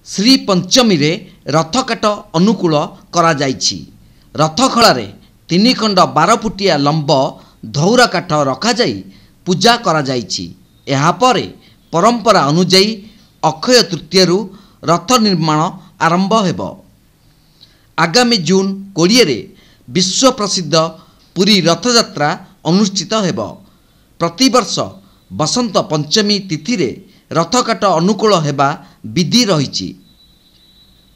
श्री पंचमी रे रथकाट अनुकूल करा जाइछि। रथखଳାରେ 3 खंड 12 फुटिया लंब धौरा काठ रखाई पूजा करा जाइछि। ଏହା ପରେ परंपरा अनुଯାयी अक्षय तृतीय रथ निर्माण आरंभ हेब। आगामी जून 20 रे विश्व प्रसिद्ध पुरी रथयात्रा अनुष्ठित हेब। प्रतिवर्ष बसंत पंचमी तिथि रे रथकाट अनुकूल हेबा विधि रही।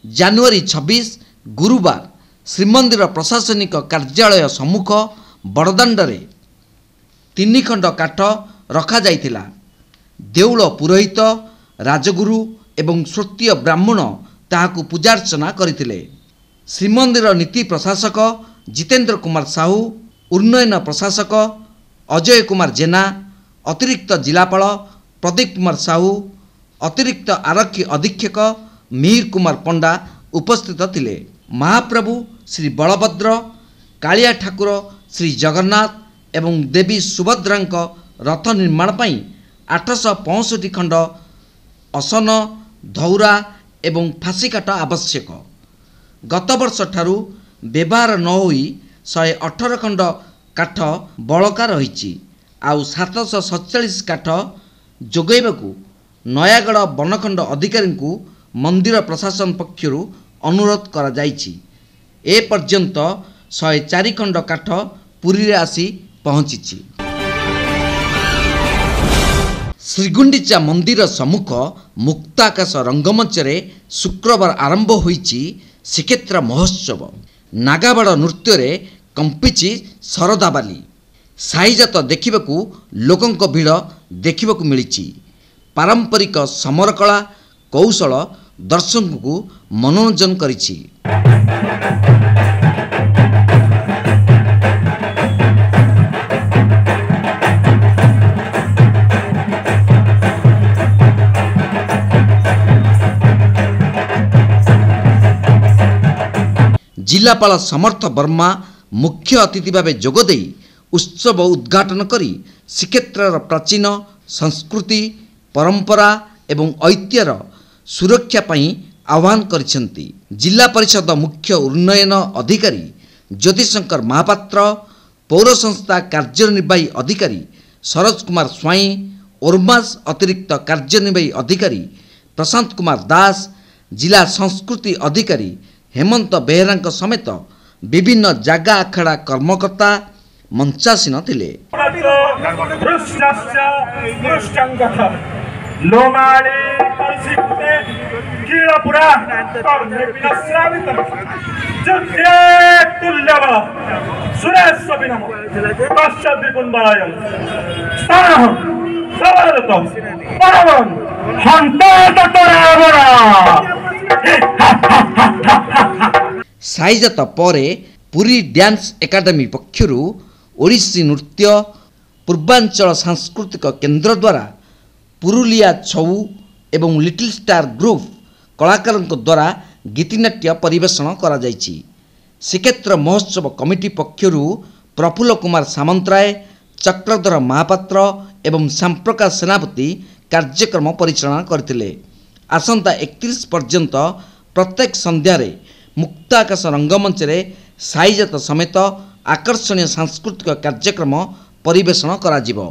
जानुआरी 26 गुरुवार श्रीमंदिर प्रशासनिक कार्यालय सम्मुख बड़दाण्डरे 3 खंड काठ रखा जाइथिला। देउल पुरोहित राजगुरु एवं श्रोत्रिय ब्राह्मण ताहाकु पूजार्चना करथिले। श्रीमंदिर नीति प्रशासक जितेन्द्र कुमार साहू, उन्नयन प्रशासक अजय कुमार जेना, अतिरिक्त जिलापाल प्रदीप कुमार साहू, अतिरिक्त आरक्षी अधीक्षक मिहिर कुमार पंडा उपस्थित थिले। महाप्रभु श्री बलभद्र, कालिया ठाकुर श्री जगन्नाथ एवं देवी सुभद्रांक रथ निर्माण पई 865 खंड असन, धौरा एवं फासी काठ आवश्यक। गत वर्ष ठारू व्यवहार न होई 118 खंड काठ बलका रही। आउ 747 काठ जोगाइबाकू नयागढ़ बनखंड अधिकारी को मंदिर प्रशासन पक्षर अनुरोध करा जाइछि। ए पर्यंत 104 खंड काठ पुरी रे आसी पहुंची। श्रीगुंडीचा मंदिर सम्मुख मुक्ताकाश रंगमंच रे शुक्रवार आरंभ होईछि श्रीक्षेत्र महोत्सव। नागाबाड़ नृत्य रे कंपिछि शरदाबाली। साईजात देखिबाकू लोकंक भीड़ देखिबाकू मिलिछि। पारंपरिक समर कला कौशल दर्शक को मनोरंजन करिछि। जिलापाल समर्थ वर्मा मुख्य अतिथि भाव जोगदे उत्सव उद्घाटन करी श्रीक्षेत्र प्राचीन संस्कृति परंपरा एवं ऐतिह्यर सुरक्षा पई आह्वान करिसेंती। जिला परिषद मुख्य उन्नयन अधिकारी ज्योतिशंकर महापात्र, पौर संस्था कार्यनिर्वाही अधिकारी सरोज कुमार स्वाई, ओरमास अतिरिक्त कार्यनिर्वाही अधिकारी प्रशांत कुमार दास, जिला संस्कृति अधिकारी हेमंत बेहेरा समेत विभिन्न जागा आखड़ा कर्मकर्ता मंचासीन थिले। साईजात परे पुरी डांस एकाडेमी पक्षर ओडिसी नृत्य पूर्वांचल सांस्कृतिक केन्द्र द्वारा पुरुलिया छौ एवं लिटिल स्टार ग्रुप कलाकार द्वारा गीतिनाट्य परिवेषण करा जाइछि। श्रीक्षेत्र महोत्सव कमिटी पक्षर प्रफुल्ल कुमार सामंतराय, चक्रधर महापात्र एवं श्यामप्रकाश सेनापति कार्यक्रम परिचालना करथिले। आसंता 31 पर्यंत प्रत्येक संध्यारे मुक्ताकाश रंगमंच रे साईजात समेत आकर्षणीय सांस्कृतिक कार्यक्रम परिवेषण करा जिवो।